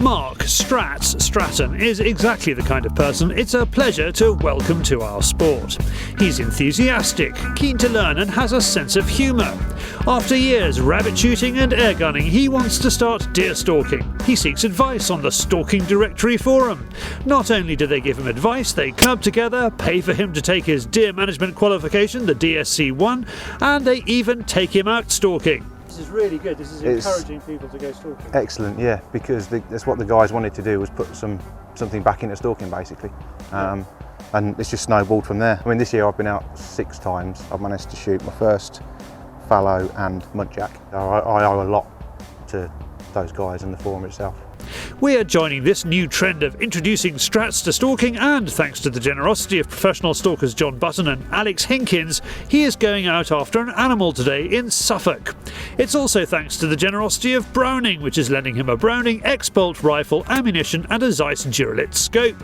Mark Stratts Stratton is exactly the kind of person it's a pleasure to welcome to our sport. He's enthusiastic, keen to learn and has a sense of humour. After years rabbit shooting and air gunning, he wants to start deer stalking. He seeks advice on the Stalking Directory forum. Not only do they give him advice, they club together, pay for him to take his deer management qualification, the DSC1, and they even take him out stalking. This is really good. This is encouraging people to go stalking. Excellent, yeah, because that's what the guys wanted to do, was put something back into stalking basically. And it's just snowballed from there. I mean, this year I've been out 6 times. I've managed to shoot my first fallow and mudjack. I owe a lot to those guys and the forum itself. We are joining this new trend of introducing Stratts to stalking, and thanks to the generosity of professional stalkers John Button and Alex Hinkins, he is going out after an animal today in Suffolk. It's also thanks to the generosity of Browning, which is lending him a Browning X-Bolt rifle, ammunition and a Zeiss Duralit scope.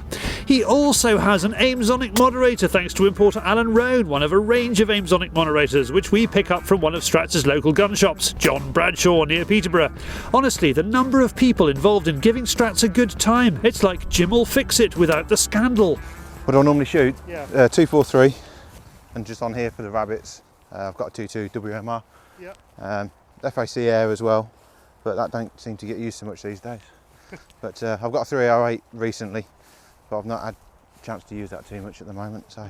He also has an Aimsonic moderator thanks to importer Alan Roan, one of a range of Aimsonic moderators which we pick up from one of Stratts' local gun shops, John Bradshaw near Peterborough. Honestly, the number of people involved in giving Stratts a good time, it's like Jim'll fix it without the scandal. What do I normally shoot? Yeah. 243, and just on here for the rabbits, I've got a 22 WMR. Yeah. FAC air as well, but that don't seem to get used so much these days. But I've got a 308 recently, but I've not had a chance to use that too much at the moment. So.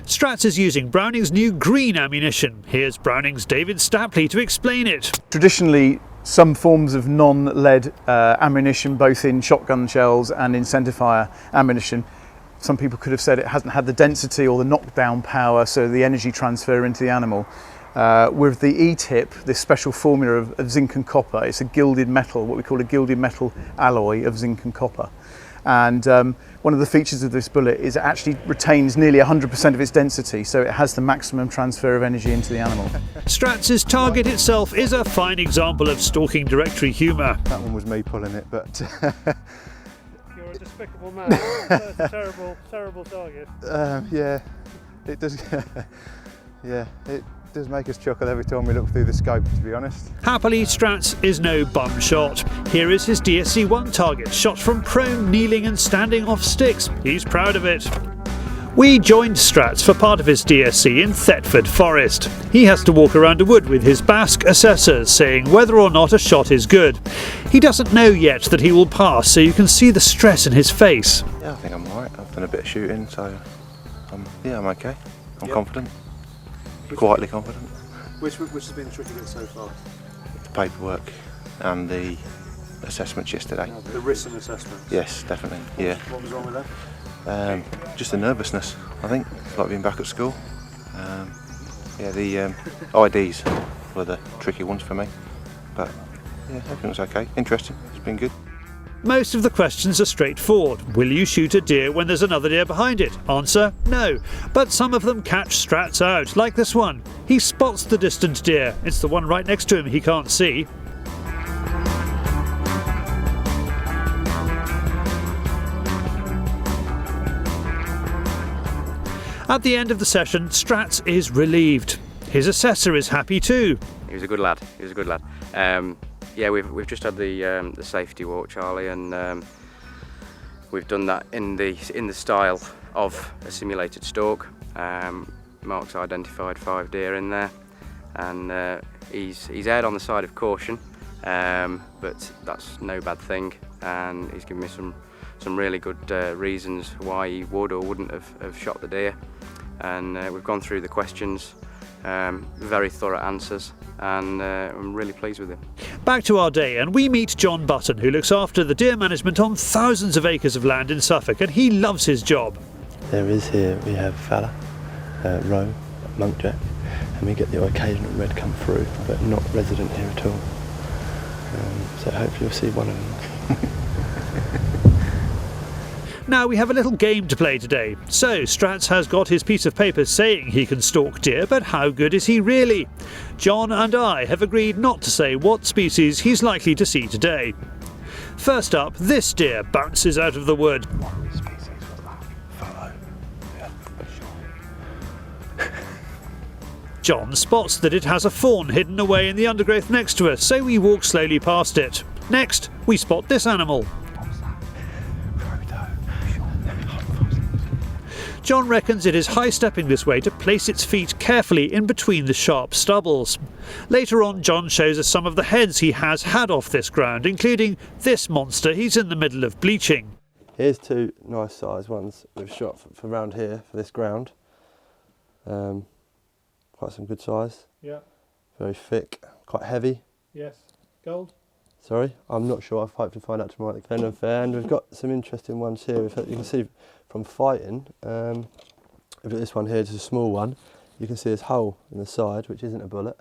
Stratts is using Browning's new green ammunition. Here's Browning's David Stapley to explain it. Traditionally, some forms of non-lead ammunition, both in shotgun shells and in centerfire ammunition, some people could have said it hasn't had the density or the knockdown power, so the energy transfer into the animal. With the E-tip, this special formula of zinc and copper, it's a gilded metal, what we call a gilded metal alloy of zinc and copper. And one of the features of this bullet is it actually retains nearly 100% of its density, so it has the maximum transfer of energy into the animal. Stratts' target itself is a fine example of Stalking Directory humour. That one was me pulling it, but... You're a despicable man. That's a terrible, terrible target. Yeah, it does. Yeah, it does make us chuckle every time we look through the scope, to be honest. Happily, Stratts is no bum shot. Here is his DSC1 target, shot from prone, kneeling and standing off sticks. He's proud of it. We joined Stratts for part of his DSC in Thetford Forest. He has to walk around a wood with his Basque assessors, saying whether or not a shot is good. He doesn't know yet that he will pass, so you can see the stress in his face. Yeah, I think I'm alright. I've done a bit of shooting, so yeah, I'm okay. I'm confident. Quietly confident. Which has been the tricky bit so far? The paperwork and the assessments yesterday. The written assessments? Yes, definitely, yeah. What was wrong with that? Just the nervousness, I think. It's like being back at school. Yeah, the IDs were the tricky ones for me. But yeah, everything was okay. Interesting, it's been good. Most of the questions are straightforward. Will you shoot a deer when there's another deer behind it? Answer, no. But some of them catch Stratts out, like this one. He spots the distant deer. It's the one right next to him he can't see. At the end of the session, Stratts is relieved. His assessor is happy too. He was a good lad. He was a good lad. Yeah, we've just had the safety walk, Charlie, and we've done that in the style of a simulated stalk. Mark's identified 5 deer in there, and he's erred on the side of caution, but that's no bad thing. And he's given me some really good reasons why he would or wouldn't have shot the deer. And we've gone through the questions, very thorough answers, and I'm really pleased with him. Back to our day, and we meet John Button, who looks after the deer management on thousands of acres of land in Suffolk, and he loves his job. There is here, we have fallow, roe, muntjac, and we get the occasional red come through, but not resident here at all. So hopefully you'll see one of them. Now we have a little game to play today. So Stratts has got his piece of paper saying he can stalk deer, but how good is he really? John and I have agreed not to say what species he's likely to see today. First up, this deer bounces out of the wood. What species was that? Fallow. Yeah. John spots that it has a fawn hidden away in the undergrowth next to us, so we walk slowly past it. Next, we spot this animal. John reckons it is high-stepping this way to place its feet carefully in between the sharp stubbles. Later on, John shows us some of the heads he has had off this ground, including this monster he's in the middle of bleaching. Here's two nice sized ones we've shot for around here for this ground. Quite some good size. Yeah. Very thick, quite heavy. Yes. Gold? Sorry, I'm not sure. I've hoped to find out tomorrow at the end of fair. And we've got some interesting ones here. You can see from fighting. We've got this one here, just a small one. You can see this hole in the side, which isn't a bullet,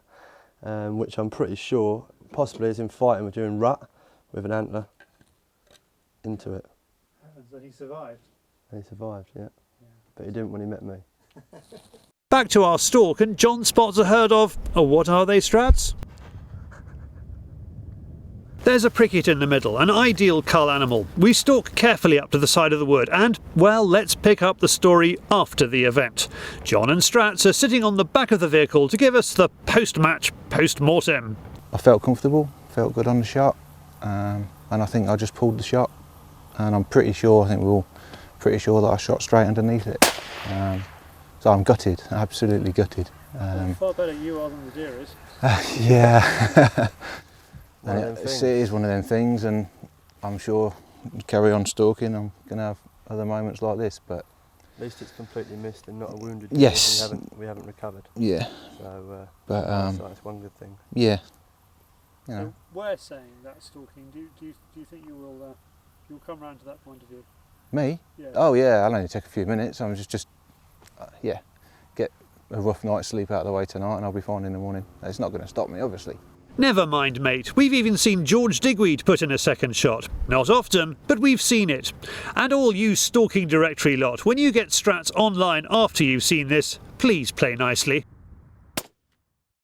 which I'm pretty sure possibly is in fighting. We're doing rut with an antler into it. So he survived? And he survived, yeah. But he didn't when he met me. Back to our stalk, and John spots a herd of, what are they, Stratts? There's a pricket in the middle, an ideal cull animal. We stalk carefully up to the side of the wood and, well, let's pick up the story after the event. John and Stratts are sitting on the back of the vehicle to give us the post-match post-mortem. I felt comfortable, felt good on the shot, and I think I just pulled the shot. And I'm pretty sure, I think we're all pretty sure that I shot straight underneath it. So I'm gutted, absolutely gutted. Far better you are than the deer is. Yeah. It is one of them things, and I'm sure carry on stalking, I'm going to have other moments like this, but... At least it's completely missed and not a wounded deer. Yes. We haven't recovered. Yeah. So, but so that's one good thing. Yeah. You know. So we're saying that stalking, do you think you'll come round to that point of view? Me? Yeah. Oh yeah, I'll only take a few minutes. I'm just yeah, get a rough night's sleep out of the way tonight and I'll be fine in the morning. It's not going to stop me, obviously. Never mind, mate. We've even seen George Digweed put in a second shot. Not often, but we've seen it. And all you Stalking Directory lot, when you get Stratts online after you've seen this, please play nicely.